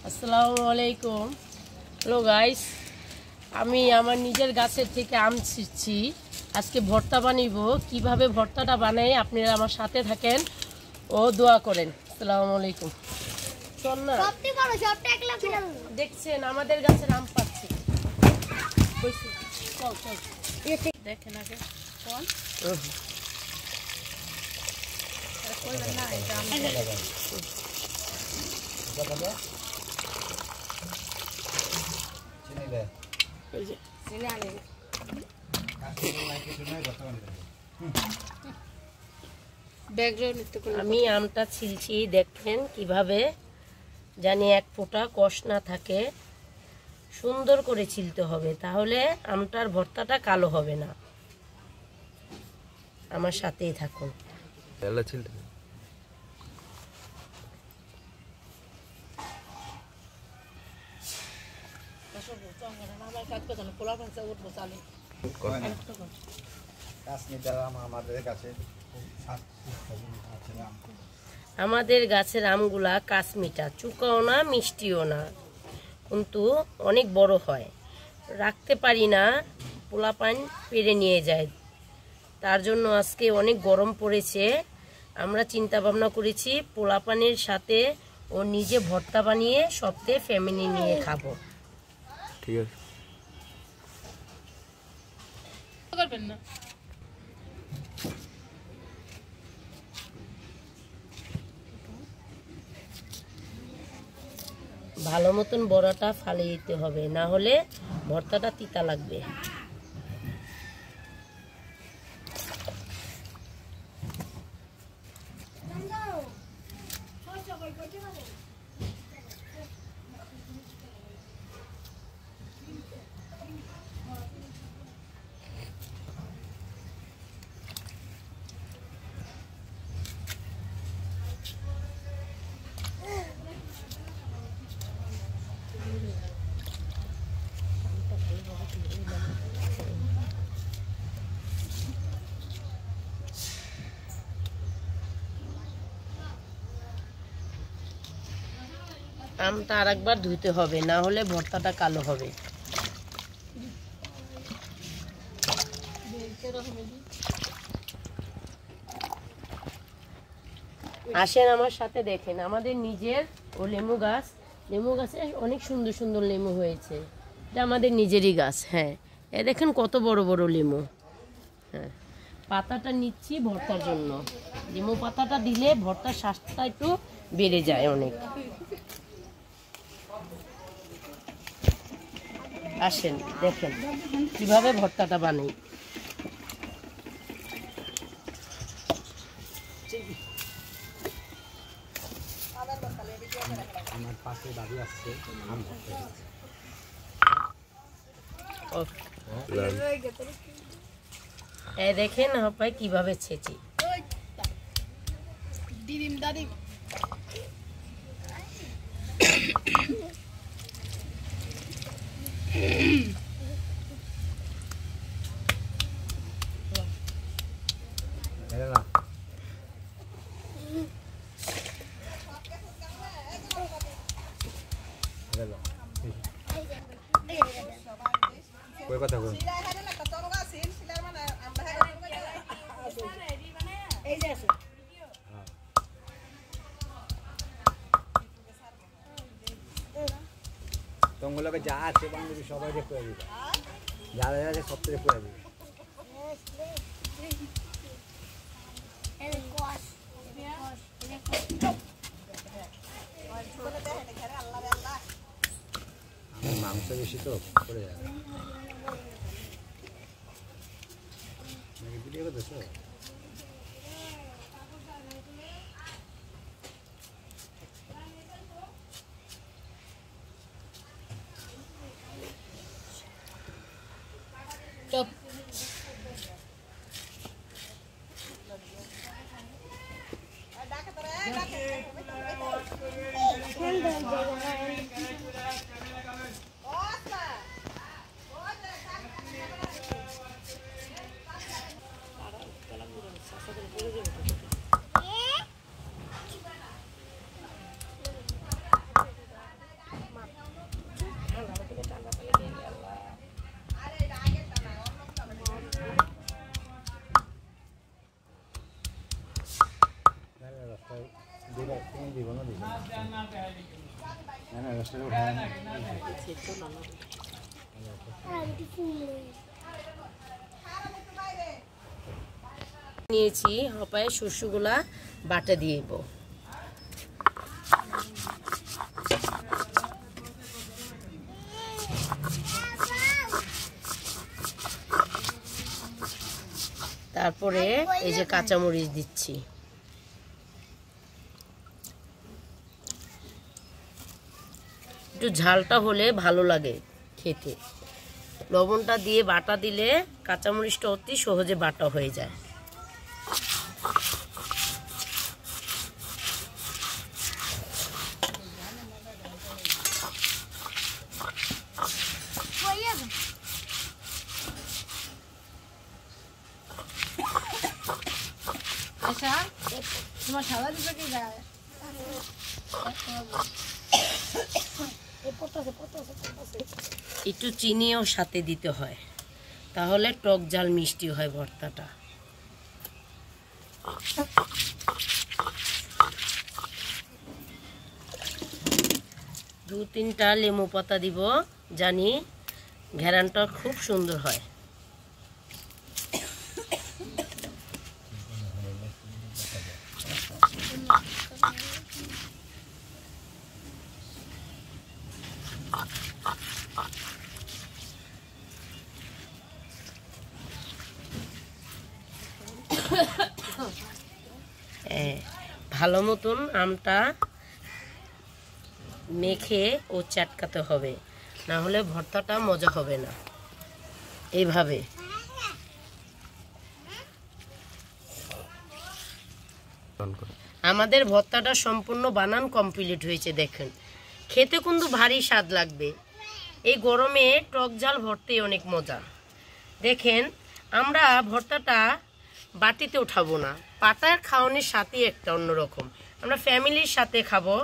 আসসালামু আলাইকুম। Hello guys, আমি আমার নিজের গাছের থেকে আম ছিঁড়ছি। আজকে ভর্তা বানাবো। কিভাবে ভর্তাটা বানাই আপনারা আমার সাথে থাকেন ও দোয়া করেন। আসসালামু আলাইকুম। চল না, দেখছেন আমাদের গাছের আম পাচ্ছি। চল চল দেখেন আগে চল। আমি আমটা ছিলছি, দেখেন কিভাবে জানি এক ফোঁটা কষ না থাকে। সুন্দর করে ছিলতে হবে, তাহলে আমটার ভর্তাটা কালো হবে না। আমার সাথেই থাকুন। আমাদের গাছের আমগুলা কাশ্মীটা, চুকাও না মিষ্টিও না, কিন্তু অনেক বড় হয়। রাখতে পারি না, পোলাপান পেরে নিয়ে যায়। তার জন্য আজকে অনেক গরম পড়েছে, আমরা চিন্তা ভাবনা করেছি পোলাপানের সাথে ও নিজে ভর্তা বানিয়ে সপ্তাহে ফ্যামিলি নিয়ে খাবো। ঠিক আছে, করবেন না। ভালো মতন বড়াটা ফালিয়ে দিতে হবে, না হলে ভর্তাটা তিতা লাগবে। আমটা আর একবার ধুইতে হবে, না হলে ভর্তাটা কালো হবে। আসেন আমার সাথে, দেখেন আমাদের নিজের ও লেবু গাছ। লেবু গাছে অনেক সুন্দর সুন্দর লেবু হয়েছে। এটা আমাদের নিজেরই গাছ। হ্যাঁ, এ দেখেন কত বড় বড় লেবু। হ্যাঁ, পাতাটা নিচ্ছি ভর্তার জন্য। লেবু পাতাটা দিলে ভর্তার স্বাদটা একটু বেড়ে যায় অনেক। আসেন দেখেন কিভাবে ভর্তাটা বানাই। আমার পাশে দাদি আসছে, আম ধরতে এই দেখেন ভাই কিভাবে ছেঁচি। দিদিম দাদি কথা বল। তোমাগুলোকে যা আছে বান্ধবী সবাইকে করে দিবে, যারা যারা আছে সব থেকে করে দিবে। মাংস বেশি তো পড়ে যাবে। ভিডিও করতেছো? চপ নিয়েছি হপায় শস্যগুলা বাটা দিয়ে দেব। তারপরে এই যে কাঁচামরিচ দিচ্ছি। একটু ঝালটা হলে ভালো লাগে খেতে। লবণটা দিয়ে বাটা দিলে কাঁচামরিচটা অতি সহজে বাটা হয়ে যায়। একটু চিনিও সাথে দিতে হয়, তাহলে টক ঝাল মিষ্টি হয় ভর্তাটা। দু তিনটা লেবু পাতা দিব, জানি ঘ্রাণটা খুব সুন্দর হয়। ভালো মতন আমটা মেখে ও চাটকাতে হবে, না হলে ভর্তাটা মজা হবে না। এইভাবে আমাদের ভর্তাটা সম্পূর্ণ বানান কমপ্লিট হয়েছে। দেখেন খেতে কিন্তু ভারী স্বাদ লাগবে। এই গরমে টক ঝাল ভর্তাই অনেক মজা। দেখেন আমরা ভর্তাটা বাটিতে উঠাবো না, পাতার খাওয়ানোর সাথে একটা অন্যরকম। আমরা ফ্যামিলির সাথে খাবো।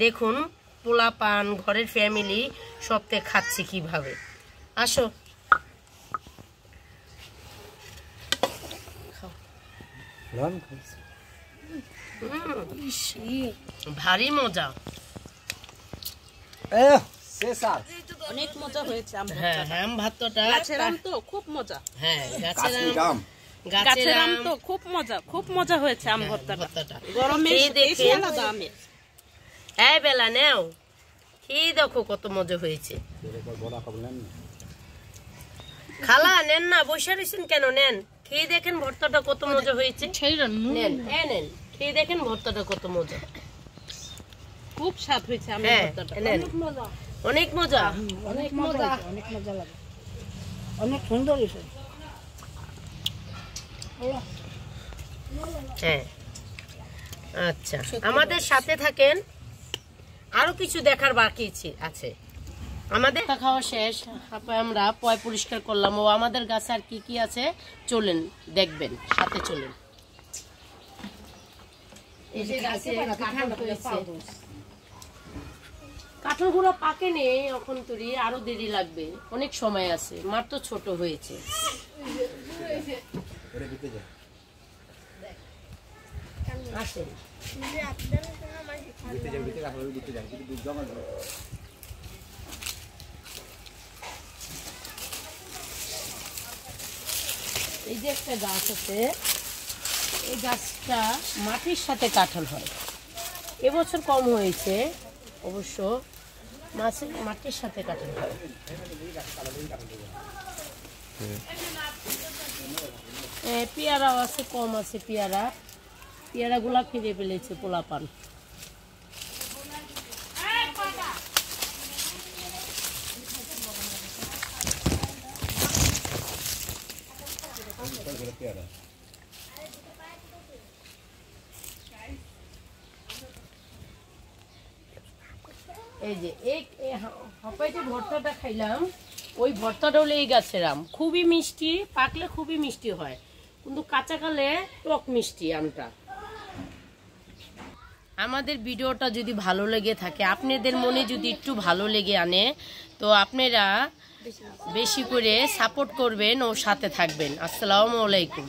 দেখুন পোলা পান ঘরের ফ্যামিলি সবতে খাচ্ছি কিভাবে। আসো ভারী মজা, অনেক মজা হয়েছে। হ্যাঁ হ্যাঁ ভাতটা গাছের আম তো খুব মজা। হ্যাঁ গাছের আম তো খুব মজা, খুব মজা হয়েছে আম ভর্তাটা। গরমে দেখে আলাদা আমের। এই বেলা নেও খেয়ে দেখো কত মজা হয়েছে। খালা নেন না, বসে রয়েছেন কেন? নেন খেয়ে দেখেন ভর্তাটা কত মজা হয়েছে। নেন নেন খেয়ে দেখেন ভর্তাটা কত মজা, খুব স্বাদ হয়েছে আমের ভর্তাটা। অনেক মজা, অনেক মজা, অনেক মজা লাগে, অনেক সুন্দর হয়েছে। হ্যাঁ আচ্ছা আমাদের সাথে থাকেন, আরো কিছু দেখার বাকি আছে। আমাদের খাওয়া শেষ, আমরা পয় পরিষ্কার করলাম। ও আমাদের গাছে আর কি কি আছে চলেন দেখবেন, সাথে চলেন। এই যে গাছে কাঁঠালগুলো পাকে নেই এখন, তুরি আরো দেরি লাগবে, অনেক সময় আছে, মাত্র ছোট হয়েছে। আসেন এই যে একটা গাছ আছে, এই গাছটা মাটির সাথে কাঁঠাল হয়। এবছর কম হয়েছে অবশ্য, মাটির সাথে কাঁঠাল হয়। পেয়ারাও আছে, কম আছে পেয়ারাগুলা খেয়ে ফেলেছে পোলাপান। এই যে হপাই যে ভর্তাটা খাইলাম, ওই ভর্তাটা হলো এই গাছের আম, খুবই মিষ্টি, পাকলে খুবই মিষ্টি হয়, কিন্তু কাঁচাকালে টক মিষ্টি আমটা। আমাদের ভিডিওটা যদি ভালো লেগে থাকে, আপনাদের মনে যদি একটু ভালো লেগে আনে, তো আপনারা বেশি করে সাপোর্ট করবেন ও সাথে থাকবেন। আসসালামু আলাইকুম।